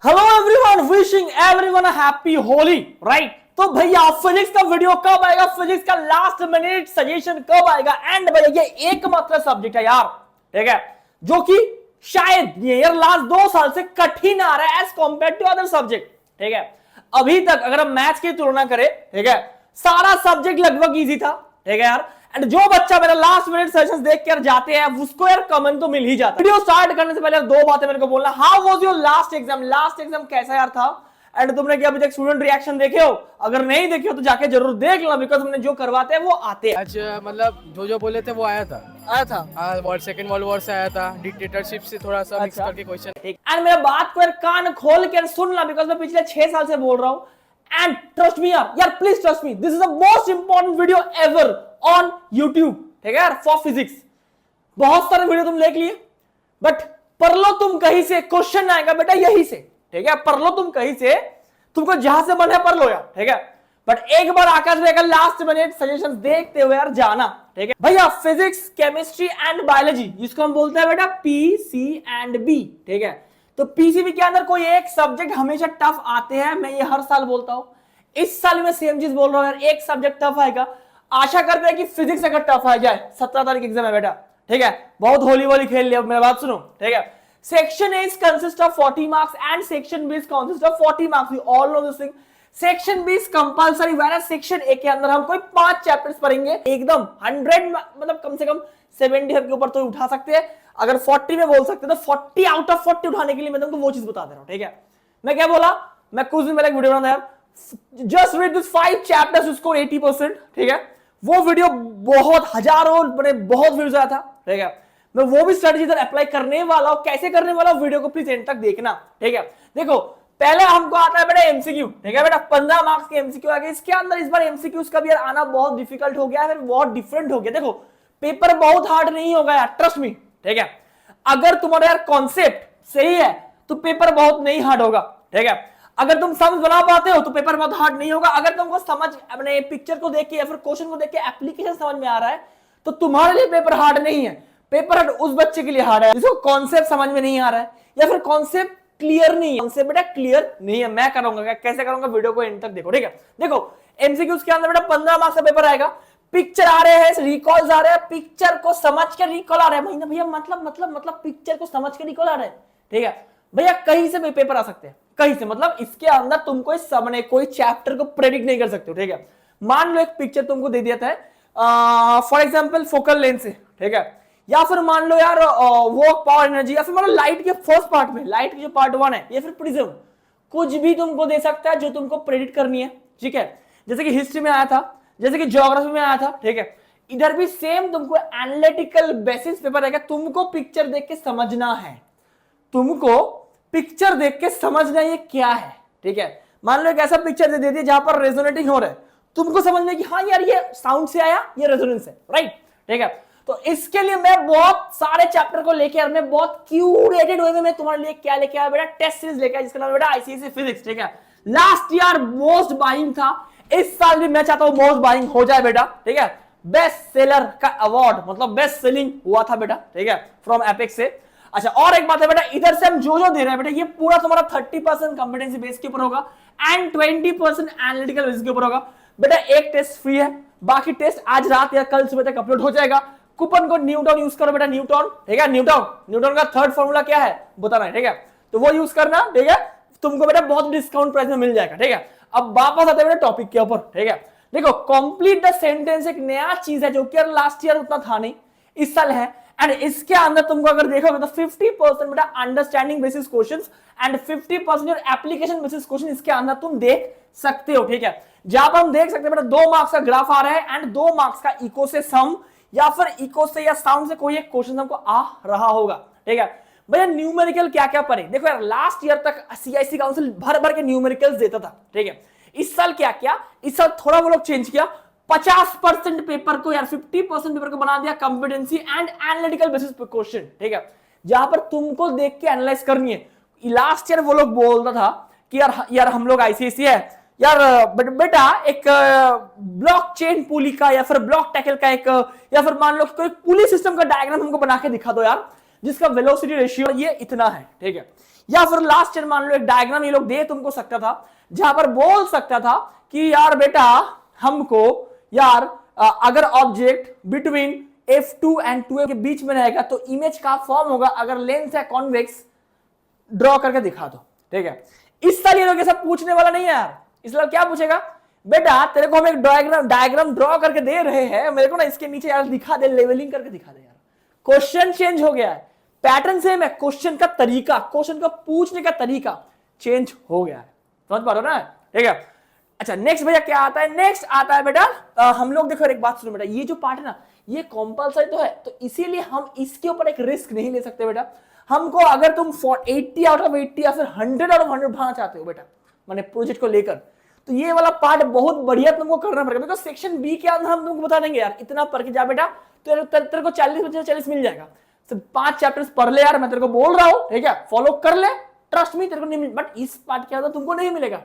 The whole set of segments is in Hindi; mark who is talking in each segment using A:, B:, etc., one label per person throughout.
A: Hello everyone, wishing everyone a happy Holi. Right, तो भैया फिजिक्स का वीडियो कब आएगा, फिजिक्स का लास्ट मिनट सजेशन कब आएगा। एंड भैया ये एकमात्र सब्जेक्ट है यार, ठीक है, जो कि शायद ये यार लास्ट 2 साल से कठिन आ रहा है as compare to other subject. ठीक है, अभी तक अगर हम मैथ्स की तुलना करें, ठीक है, सारा सब्जेक्ट लगभग इजी था। ठीक है यार, एंड जो बच्चा मेरा लास्ट मिनट सेशंस देख कर जाते हैं उसको यार कमेंट तो मिल ही जाता है। वीडियो स्टार्ट करने से पहले दो बातें मेरे को बोलना। How was your last exam? Last exam कैसा यार था? एंड तुमने क्या अभी तक स्टूडेंट रिएक्शन देखे हो? अगर नहीं देखे हो तो जाके जरूर देख लो, बिकॉज हमने जो करवाते हैं वो आते हैं।
B: आज मतलब जो बोले थे वो आया था। वर्ल्ड सेकंड वर्ल्ड वॉर से आया था, डिक्टेटरशिप से थोड़ा सा मिक्स करके क्वेश्चन।
A: एंड मेरा बात को यार कान खोल कर सुनना, बिकॉज मैं पिछले 6 साल से बोल रहा हूँ। एंड ट्रस्ट मी यार please trust me, this is the most important video ever on YouTube. ठीक है यार, फॉर फिजिक्स बहुत सारे वीडियो तुम देख लिए, बट पढ़ लो तुम कहीं से, क्वेश्चन आएगा बेटा यहीं से। ठीक है, पढ़ लो तुम कहीं से, तुमको जहां से मन है पढ़ लो यार। ठीक है, बट एक बार आकाश भाई का लास्ट मिनट सजेशंस देखते हुए यार जाना। ठीक है भैया, फिजिक्स, केमिस्ट्री एंड बायोलॉजी, जिसको हम बोलते हैं बेटा पी, सी एंड बी। ठीक है, तो पीसीबी के अंदर कोई एक सब्जेक्ट हमेशा टफ आते हैं, मैं ये हर साल बोलता हूं। इस साल में सेम चीज बोल रहा हूं यार, एक सब्जेक्ट टफ आएगा। आशा करते हैं कि फिजिक्स अगर टफ आ जाए, 17 तारीख एग्जाम है बेटा। ठीक है, बहुत होली वोली खेल लिया, मेरा बात सुनो। ठीक है, section A consist of 40 marks and section B consist of 40 marks, we all know this thing. Section B compulsory, वैरा सेक्शन ए के अंदर हम कोई 5 चैप्टर्स पढ़ेंगे एकदम 100, मतलब कम से कम 70 के ऊपर तो उठा सकते हैं। अगर 40 में बोल सकते हैं तो 40 आउट ऑफ 40 उठाने के लिए मैं तुमको वो चीज बता दे रहा हूं। ठीक है, मैं क्या बोला, मैं कुछ दिन पहले एक वीडियो बना यार, just read this 5 chapters to score 80%। ठीक है, वो वीडियो बहुत हजारों बड़े बहुत व्यूज आया था। ठीक है, मैं वो भी स्ट्रेटजी इधर अप्लाई करने वाला हूं। कैसे करने वाला हूं, वीडियो को प्लीज एंड तक देखना। ठीक है, देखो पहले हमको आता है बेटा एमसीक्यू। ठीक है बेटा, 15 मार्क्स के एमसीक्यू आ गए। इसके अंदर इस बार एमसीक्यूज का भी यार आना बहुत डिफिकल्ट हो गया है, बहुत डिफरेंट हो गया। देखो पेपर बहुत हार्ड नहीं होगा यार, ट्रस्ट मी। ठीक है, अगर तुम्हारा यार कॉन्सेप्ट सही है तो पेपर बहुत नहीं हार्ड होगा। ठीक है, अगर तुम समझ बना पाते हो तो पेपर बहुत हार्ड नहीं होगा। अगर तुमको समझ अपने पिक्चर को देख के या फिर क्वेश्चन को देख के एप्लीकेशन समझ में आ रहा है तो तुम्हारे लिए पेपर हार्ड नहीं है। पेपर हार्ड उस बच्चे के लिए हार्ड है जिसको कॉन्सेप्ट समझ में नहीं आ रहा है या फिर कॉन्सेप्ट क्लियर नहीं है। कॉन्सेप्ट बेटा क्लियर नहीं है, मैं करूंगा कैसे करूंगा, वीडियो को एंड तक देखो। ठीक है, देखो एमसीक्यूज के अंदर बेटा 15 मार्क्स का पेपर आएगा। पिक्चर आ रहे हैं, रिकॉल्स आ रहे हैं, पिक्चर को समझ के रिकॉल आ रहे हैं। भैया मतलब पिक्चर को समझ के रिकॉल आ रहे हैं। ठीक है भैया, कहीं से भी पेपर आ सकते हैं, कहीं से, मतलब इसके अंदर तुम कोई सामने कोई चैप्टर को प्रेडिक्ट नहीं कर सकते हो। ठीक है, मान लो एक पिक्चर तुमको दे दिया था, फॉर एग्जांपल फोकल लेंथ से। ठीक है, या फिर मान लो यार वो पावर एनर्जी, या फिर मान लो लाइट के फर्स्ट पार्ट में, लाइट की जो पार्ट 1 है, या फिर प्रिज्म, कुछ भी तुमको दे सकता है जो तुमको प्रेडिक्ट करनी है। ठीक है, जैसे कि हिस्ट्री में आया था, जैसे कि ज्योग्राफी में आया था। ठीक है, इधर भी सेम तुमको एनालिटिकल बेसिस पेपर रहेगा। तुमको पिक्चर देख के समझना है, तुमको पिक्चर देख के समझना ये क्या है। ठीक है, मान लो एक ऐसा पिक्चर दे दिया जहां पर रेजोनेटिंग हो रहा है, तुमको समझना है कि हाँ यार ये साउंड से आया, ये रेजोनेंस है। राइट, ठीक है, तो इसके लिए मैं बहुत सारे चैप्टर को लेके यार मैं बहुत क्यूरेटेड वे में मैं तुम्हारे लिए क्या लेके आया बेटा, टेस्ट सीरीज लेके आया जिसका नाम बेटा आईसीएसई फिजिक्स। ठीक है, लास्ट ईयर मोस्ट बाइंग था, इस साल भी मैं चाहता हूं मोस्ट बाइंग हो जाए बेटा। ठीक है, बेस्ट सेलर का अवार्ड, मतलब बेस्ट सेलिंग हुआ था बेटा। ठीक है, फ्रॉम एपेक्स से। अच्छा, और एक बात है बेटा, इधर से हम जो दे रहे हैं बेटा, ये पूरा तुम्हारा 30% कॉम्पिटेंसी बेस के ऊपर होगा एंड 20% एनालिटिकल बेस के ऊपर होगा बेटा। एक टेस्ट फ्री है, बाकी टेस्ट आज रात या कल सुबह तक अपलोड हो जाएगा। कूपन कोड न्यूटन यूज करो बेटा, न्यूटन। ठीक है, न्यूटन का थर्ड फॉर्मूला क्या है बताना है। ठीक है, तो वो यूज करना। ठीक है, तुमको बेटा बहुत डिस्काउंट प्राइस में मिल जाएगा। ठीक है, अब वापस आते हैं बेटा टॉपिक के ऊपर। ठीक है, देखो कंप्लीट द सेंटेंस एक नया चीज है जो कि लास्ट ईयर उतना था नहीं, इस साल है। एंड इसके अंदर तुमको अगर देखोगे तो 50% बेटा understanding basis questions and 50% your application basis question इसके अंदर तुम देख सकते हो। ठीक है, जहां पर हम देख सकते हैं बेटा 2 मार्क्स का ग्राफ आ रहा है एंड 2 मार्क्स का इको से सम या फिर इको से या साउंड से कोई एक क्वेश्चन हमको आ रहा होगा। ठीक है भैया, न्यूमेरिकल क्या क्या पढ़े, देखो यार लास्ट ईयर तक सीआईसी काउंसिल भर भर के न्यूमेरिकल्स देता था। ठीक है, इस साल क्या किया, इस साल थोड़ा वो लोग चेंज किया, 50% पेपर को यार 50% पेपर को बना दिया कॉम्पिटेंसी एंड एनालिटिकल बेसिस पे क्वेश्चन। ठीक है, जहां पर तुमको देख के एनालाइज करनी है। लास्ट ईयर वो लोग बोलता था कि यार हम लोग आईसीएसई है यार, बेटा एक ब्लॉकचेन पुली का या फिर ब्लॉक टैकल का एक, या फिर मान लो कोई पुली सिस्टम का डायग्राम हमको बना के दिखा दो यार, जिसका वेलोसिटी रेशियो ये इतना है। ठीक है, या फिर लास्ट ईयर मान लो एक डायग्राम ये लोग दे तुमको सकता था, जहां पर बोल सकता था कि यार बेटा हमको यार अगर object between F2 and 2F के बीच में रहेगा तो इमेज का फॉर्म होगा, अगर लेंस है कॉन्वेक्स ड्रॉ करके दिखा दो, ठीक है। इस साल ये लोग ऐसा पूछने वाला नहीं है यार। इसलिए क्या पूछेगा, बेटा तेरे को हम एक डायग्राम ड्रॉ करके दे रहे हैं, मेरे को ना इसके नीचे यार दिखा दे, लेवलिंग करके दिखा दे यार। क्वेश्चन चेंज हो गया है, पैटर्न सेम है, क्वेश्चन का तरीका, क्वेश्चन का पूछने का तरीका चेंज हो गया है। समझ पा रहे हो ना, ठीक है। अच्छा नेक्स्ट भैया क्या आता है, नेक्स्ट आता है बेटा हम लोग देखो एक बात सुनो बेटा, ये जो पार्ट है ना ये कंपलसरी तो है, तो इसीलिए हम इसके ऊपर एक रिस्क नहीं ले सकते बेटा। हमको अगर तुम 80 आउट ऑफ 80 या फिर 100 आउट ऑफ 100 बनाना चाहते हो बेटा मैंने प्रोजेक्ट को लेकर, तो ये वाला पार्ट बहुत बढ़िया तुमको करना पड़ेगा, बिकॉज सेक्शन बी के अंदर हम तुमको बता देंगे यार इतना पढ़ के जा बेटा, तो तेरे को 40 मिल जाएगा। तो 5 चैप्टर्स पढ़ ले यार, मैं तेरे को बोल रहा हूँ, ठीक है, फॉलो कर ले, ट्रस्ट मी तेरे को नहीं मिल, बट इस पार्ट के अंदर तुमको नहीं मिलेगा।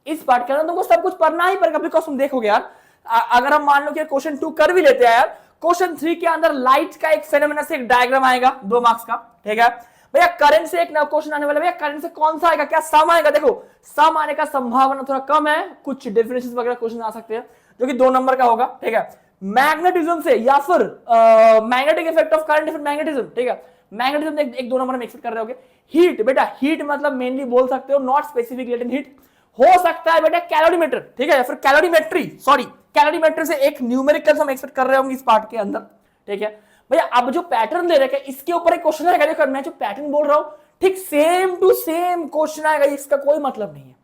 A: इस पार्ट के अंदर तुमको सब कुछ पढ़ना ही पड़ेगा, बिकॉज तुम देखोगे यार अगर हम मान लो कि क्वेश्चन 2 कर भी लेते हैं यार, क्वेश्चन 3 के अंदर लाइट का एक फेनोमेना से एक डायग्राम आएगा 2 मार्क्स का, ठीक है भैया। करंट से एक नया क्वेश्चन आने वाला है भैया, करंट से कौन सा आएगा, क्या सम आएगा, देखो सम आने का संभावना थोड़ा कम है, कुछ डेफिनेशन वगैरह क्वेश्चन आ सकते हैं जो कि 2 नंबर का होगा, ठीक है। मैग्नेटिज्म से या फिर मैग्नेटिक इफेक्ट ऑफ करंट, फिर मैग्नेटिज्म, ठीक है, मैग्नेटिज्म एक 2 नंबर में एक्सपेक्ट कर रहे होगे। हीट बेटा, हीट मतलब मेनली बोल सकते हो नॉट स्पेसिफिक लेटेंट हीट, हो सकता है बेटा कैलोरीमीटर, ठीक है, या फिर कैलोरीमेट्री, सॉरी कैलोरीमेट्री से एक न्यूमेरिकल हम एक्सपेक्ट कर रहे होंगे इस पार्ट के अंदर, ठीक है भैया। अब जो पैटर्न दे रखे इसके ऊपर एक क्वेश्चन आएगा, देखो मैं जो पैटर्न बोल रहा हूं ठीक सेम टू सेम क्वेश्चन आएगा, इसका कोई मतलब नहीं है,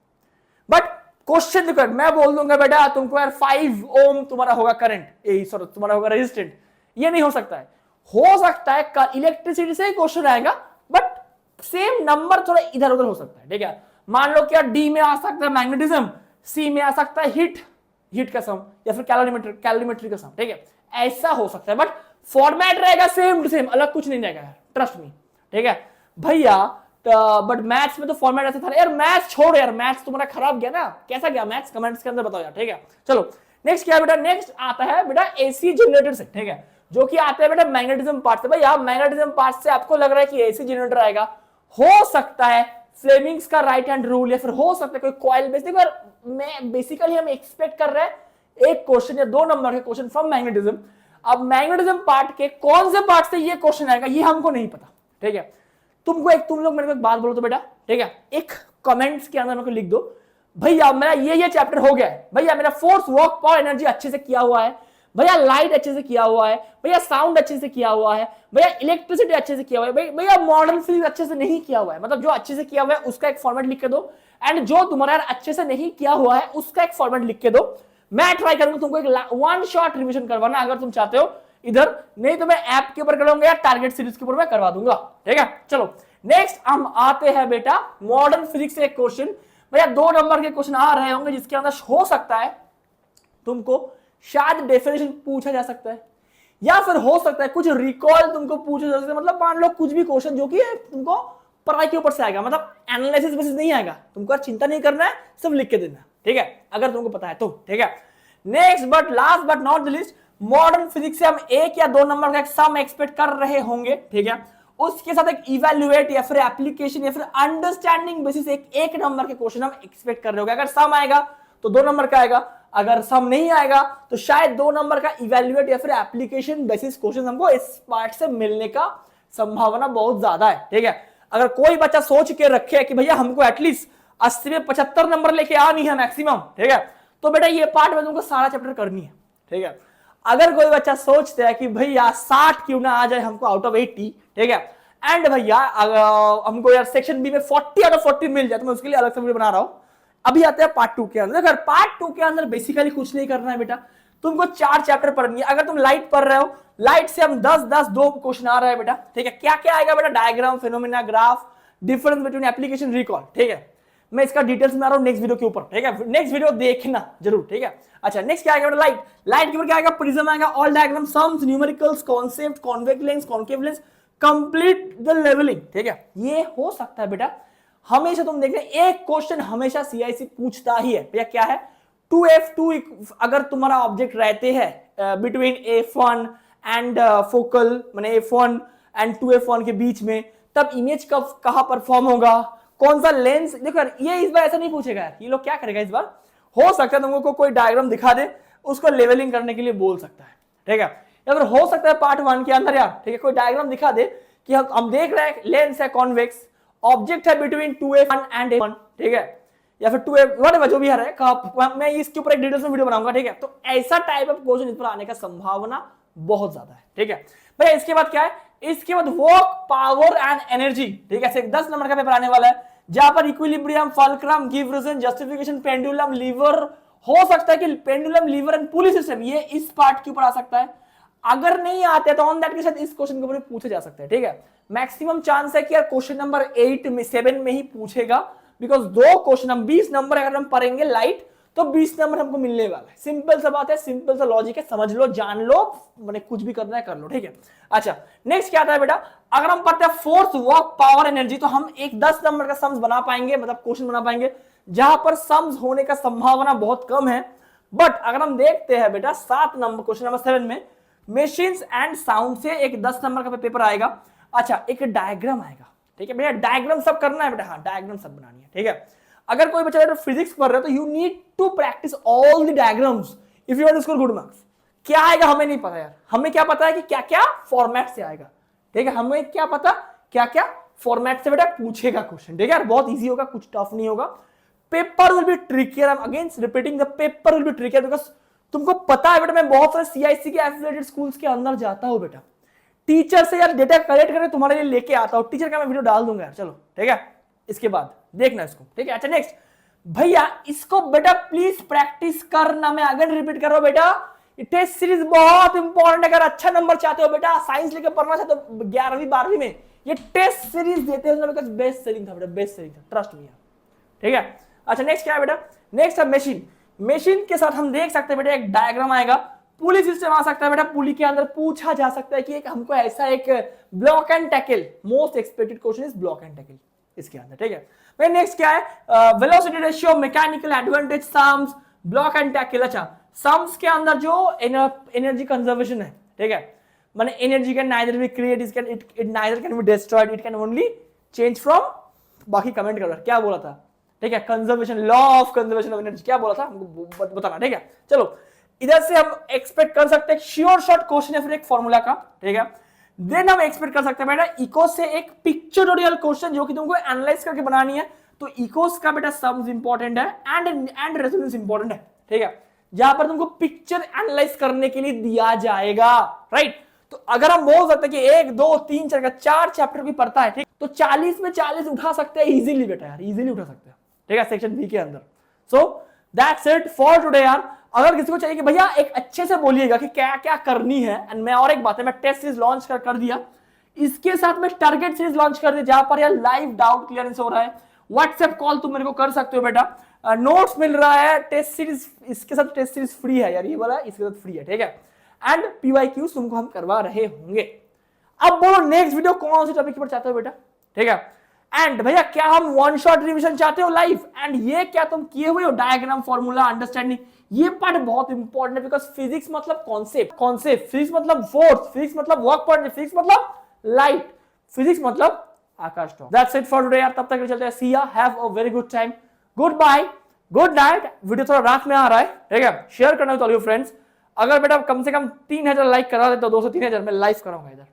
A: बट क्वेश्चन देखो मैं बोल दूंगा बेटा तुमको यार 5 ओम तुम्हारा होगा करंट, सॉरी तुम्हारा होगा रेजिस्टेंट, ये नहीं हो सकता है। हो सकता है इलेक्ट्रिसिटी से क्वेश्चन आएगा, बट सेम नंबर थोड़ा इधर उधर हो सकता है, ठीक है। मान लो क्या डी में आ सकता है मैग्नेटिज्म, सी में आ सकता है हीट का सम, या फिर कैलोरीमेट्री का सम, ठीक है, ऐसा हो सकता है, बट फॉर्मेट रहेगा सेम टू सेम, अलग कुछ नहीं रहेगा, ट्रस्ट मी, ठीक है भैया। बट मैथ्स में तो फॉर्मेट ऐसा था यार, मैथ्स छोड़ यार, मैथ्स तुम्हारा खराब गया ना, कैसा गया मैथ्स, कमेंट्स के अंदर बताओ यार, ठीक है। चलो नेक्स्ट क्या है बेटा, नेक्स्ट आता है बेटा एसी जनरेटर से, ठीक है, जो कि आता है बेटा मैग्नेटिज्म पार्ट से। भैया मैग्नेटिज्म पार्ट से आपको लग रहा है कि एसी जनरेटर आएगा, हो सकता है फ्लेमिंग्स का राइट हैंड रूल, या फिर हो सकता है कोई कॉइल बेस, मैं बेसिकली हम एक्सपेक्ट कर रहे हैं एक क्वेश्चन या 2 नंबर के क्वेश्चन फ्रॉम मैग्नेटिज्म। अब मैग्नेटिज्म पार्ट के कौन से पार्ट से ये क्वेश्चन आएगा ये हमको नहीं पता, ठीक है। तुम लोग मेरे को एक बात बोलो तो बेटा, ठीक है, एक कमेंट्स के अंदर मेरे को लिख दो भैया मेरा ये चैप्टर हो गया है, भैया मेरा फोर्स वर्क पावर एनर्जी अच्छे से किया हुआ है, भैया लाइट अच्छे से किया हुआ है, भैया साउंड अच्छे से किया हुआ है, भैया इलेक्ट्रिसिटी अच्छे से किया हुआ है, भैया मॉडर्न फिजिक्स अच्छे से नहीं किया हुआ है, मतलब जो अच्छे से किया हुआ है उसका एक फॉर्मेट लिख के दो, एंड जो तुम्हारा अच्छे से नहीं किया हुआ है उसका एक फॉर्मेट लिख के दो। मैं ट्राई करूंगा तुमको एक 1 शॉट रिवीजन करवाना अगर तुम चाहते हो इधर, नहीं तो मैं ऐप के ऊपर करूंगा या टारगेट सीरीज के ऊपर मैं करवा दूंगा, ठीक है। चलो नेक्स्ट हम आते हैं बेटा मॉडर्न फिजिक्स से एक क्वेश्चन, भैया 2 नंबर के क्वेश्चन आ रहे होंगे जिसके अंदर हो सकता है तुमको शायद डेफिनेशन पूछा जा सकता है, या फिर हो सकता है कुछ रिकॉल तुमको पूछा जा सकता है, मतलब मान लो कुछ भी क्वेश्चन जो कि तुमको पढ़ाई के ऊपर से आएगा, मतलब एनालिसिस बेसिस नहीं आएगा, तुमको चिंता नहीं करना है, सिर्फ लिख के देना, ठीक है, अगर तुमको पता है तो, ठीक है। Next but last but not the list, modern physics से हम 1 या 2 नंबर का एक सम एक्सपेक्ट कर रहे होंगे, ठीक है, उसके साथ एक इवैल्यूएट या फिर एप्लीकेशन या फिर अंडरस्टैंडिंग बेसिस एक नंबर के क्वेश्चन हम एक्सपेक्ट कर रहे होंगे। अगर सम आएगा तो 2 नंबर का आएगा, अगर सम नहीं आएगा तो शायद 2 नंबर का इवैल्यूएट या फिर एप्लीकेशन बेसिस क्वेश्चन हमको इस पार्ट से मिलने का संभावना बहुत ज्यादा है, ठीक है। अगर कोई बच्चा सोच के रखे कि भैया हमको एटलीस्ट 80 में 75 नंबर लेके आनी है मैक्सिमम, ठीक है, तो बेटा ये पार्ट में तुमको सारा चैप्टर करनी है, ठीक है। अगर कोई बच्चा सोचता है कि भैया 60 क्यों ना आ जाए हमको आउट ऑफ 80, ठीक है, एंड भैया हमको यार सेक्शन बी में 40 आउट ऑफ 40 मिल जाए, तो मैं उसके लिए अलग से वीडियो बना रहा हूं। अभी आते हैं पार्ट 2 के अंदर। अगर पार्ट 2 के अंदर बेसिकली कुछ नहीं करना है बेटा, तुमको 4 चैप्टर पढ़नी है। अगर तुम लाइट पढ़ रहे हो, लाइट से हम 10 2 क्वेश्चन आ रहा है बेटा, ठीक है। क्या क्या आएगा बेटा, diagram, phenomena, graph, difference between application, recall, ठीक है। मैं इसका डिटेल्स में आ रहा हूं नेक्स्ट वीडियो के ऊपर, ठीक है, नेक्स्ट वीडियो देखना जरूर, ठीक है। अच्छा नेक्स्ट क्या आएगा बेटा, लाइट के ऊपर क्या आएगा, प्रिज्म आएगा, all diagram, sums, numericals, concept, convex lens, concave lens, complete the labelling, ठीक है। ये हो सकता है बेटा, हमेशा तुम देख रहे एक क्वेश्चन हमेशा सीआईसी पूछता ही है भैया, क्या है 2F2, अगर तुम्हारा ऑब्जेक्ट रहते हैं बिटवीन F1 एंड फोकल, माने F1 एंड 2F1 के बीच में, तब इमेज कब कहां पर फॉर्म होगा, कौन सा लेंस, देखो यार ये इस बार ऐसा नहीं पूछेगा यार, ये लोग क्या करेगा इस बार, हो सकता है तुमको कोई डायग्राम दिखा दे, उसको लेवलिंग करने के लिए बोल सकता है, ठीक है, या फिर हो सकता है पार्ट 1 के अंदर यार, ठीक है, कोई डायग्राम दिखा दे कि हम देख रहे हैं लेंस है कॉन्वेक्स, ऑब्जेक्ट है बिटवीन 2A1 एंड A1, ठीक है, या फिर 2A व्हाटएवर जो भी है, मैं इसके ऊपर एक डिटेल्स में वीडियो बनाऊंगा, ठीक है। तो ऐसा टाइप ऑफ क्वेश्चन इस पर आने का संभावना बहुत ज्यादा है, ठीक है भाई। इसके बाद क्या है, इसके बाद वर्क, पावर एंड एनर्जी, ठीक है, 10 नंबर का पेपर आने वाला है, जहां पर equilibrium, fulcrum, give reason, justification, pendulum, lever, हो सकता है कि pendulum, lever and pulley system, ये इस पार्ट के ऊपर आ सकता है। अगर नहीं आते तो ऑन दैट के साथ इस क्वेश्चन के ऊपर पूछे जा सकते हैं, ठीक है। मैक्सिमम चांस है कि यार क्वेश्चन नंबर 8 में 7 में ही पूछेगा, बिकॉज 2 क्वेश्चन, हम 20 नंबर अगर हम पढ़ेंगे लाइट तो 20 नंबर हमको मिलने वाला है। सिंपल सा बात है, सिंपल सा लॉजिक है, समझ लो, जान लो, मैंने कुछ भी करना है कर लो, ठीक है। अच्छा नेक्स्ट क्या आता है बेटा, अगर हम पढ़ते हैं फोर्स, वर्क, पावर, एनर्जी, तो हम एक 10 नंबर का सम्स बना पाएंगे, मतलब क्वेश्चन बना पाएंगे, जहां पर सम्स होने का संभावना बहुत कम है। बट अगर हम देखते हैं बेटा 7 नंबर, क्वेश्चन नंबर 7 में मशीन्स एंड साउंड से एक 10 नंबर का पेपर आएगा। अच्छा एक डायग्राम आएगा, ठीक है भैया, डायग्राम सब करना है बेटा, हाँ डायग्राम सब बनानी है, ठीक है। अगर कोई बच्चा फिजिक्स पढ़ रहा है तो you need to practise all the diagrams if you want to score good marks. क्या आएगा हमें नहीं पता यार, हमें क्या पता है कि क्या क्या फॉर्मेट से आएगा, ठीक है, हमें क्या पता क्या क्या फॉर्मेट से बेटा पूछेगा क्वेश्चन, ठीक है यार, बहुत इजी होगा, कुछ टफ नहीं होगा। Paper will be trickier, I am against repeating, the paper will be trickier because तुमको पता है बेटा, मैं बहुत सारे सीआईसी के एफिलिएटेड स्कूल्स के अंदर जाता हूं बेटा, टीचर से यार डेटा कलेक्ट करके तुम्हारे लिए लेके आता हूं, टीचर का मैं वीडियो डाल दूंगा यार, चलो ठीक है, इसके बाद देखना इसको, ठीक है। अच्छा नेक्स्ट भैया, इसको बेटा प्लीज प्रैक्टिस करना, मैं अगर रिपीट कर रहा हूं बेटा, टेस्ट सीरीज बहुत इंपॉर्टेंट, अगर अच्छा नंबर चाहते हो बेटा, साइंस लेके पढ़ना चाहते हो 11वीं 12वीं में, ये टेस्ट सीरीज देते हैं बिकॉज बेस्ट सेलिंग था बेटा, बेस्ट सेलिंग था, ट्रस्ट मी, ठीक है। अच्छा नेक्स्ट क्या है बेटा, नेक्स्ट है मशीन, मशीन के साथ हम देख सकते हैं बेटा एक डायग्राम आएगा, पुली सिस्टम आ सकता है बेटा, पुली के अंदर पूछा जा सकता है कि एक हमको ऐसा एक block and tackle, most expected question is block and tackle इसके अंदर, ठीक है भाई। नेक्स्ट क्या है, velocity ratio, mechanical advantage, sums, block and tackle. अच्छा सम्स के अंदर जो एनर्जी कंजर्वेशन है, ठीक है, माने energy can neither be create, it neither can be destroyed, it can only change from, बाकी कमेंट करो क्या बोला था, ठीक है, conservation, law of conservation of energy क्या बोला था हमको बताना, ठीक है। चलो इधर से हम एक्सपेक्ट कर सकते हैं श्योर शॉर्ट क्वेश्चन है फिर एक फॉर्मूला का, ठीक है। देन हम एक्सपेक्ट कर सकते हैं बेटा इकोस से एक पिक्चोरियल क्वेश्चन जो कि तुमको एनालाइज करके बनानी है, तो इकोस का बेटा सम्स इंपॉर्टेंट है एंड रेजोनेंस इंपॉर्टेंट है, ठीक है, जहां पर तुमको पिक्चर एनालाइज करने के लिए दिया जाएगा, राइट। तो अगर हम बोल सकते हैं कि 1 2 3 4 चैप्टर भी पढ़ता है, ठीक, तो 40 में 40 उठा सकते हैं इजीली बेटा यार, इजीली उठा सकते हैं, ठीक है, सेक्शन बी के अंदर। So that's it for today यार। अगर किसी को चाहिए कि भैया एक अच्छे से बोलिएगा कि क्या क्या करनी है, एंड मैं और एक बात है, मैं टेस्ट सीरीज लॉन्च कर दिया, इसके साथ में टारगेट सीरीज लॉन्च कर दिया, जहां पर यार लाइव डाउट क्लियरेंस हो रहा है, व्हाट्सएप कॉल तुम मेरे को कर सकते हो बेटा, नोट्स मिल रहा है, टेस्ट सीरीज, इसके साथ टेस्ट सीरीज फ्री है यार, ये वाला इसके साथ फ्री है, ठीक है, एंड पीवाईक्यूज तुमको हम करवा रहे होंगे। अब बोलो नेक्स्ट वीडियो कौन से टॉपिक पर चाहते हो बेटा, ठीक है। एंड भैया क्या हम वन शॉट रिवीजन चाहते हो लाइव, एंड ये क्या तुम किए हुए हो डायग्राम, फॉर्मूला, अंडरस्टैंडिंग, ये पार्ट बहुत इंपॉर्टेंट है बिकॉज फिजिक्स मतलब कॉन्सेप्ट, फिजिक्स मतलब फोर्स, फिजिक्स मतलब वर्क पार्ट, फिजिक्स मतलब लाइट, फिजिक्स मतलब आकाश top. That's it for today यार, तब तक चलते हैं, see ya, have a very good time, good bye, good night. Video थोड़ा रात में आ रहा है, ठीक है, शेयर करना विद ऑल योर फ्रेंड्स। अगर बेटा कम से कम 3000 लाइक करा दे तो 2 से 3000 मैं लाइव कराऊंगा इधर।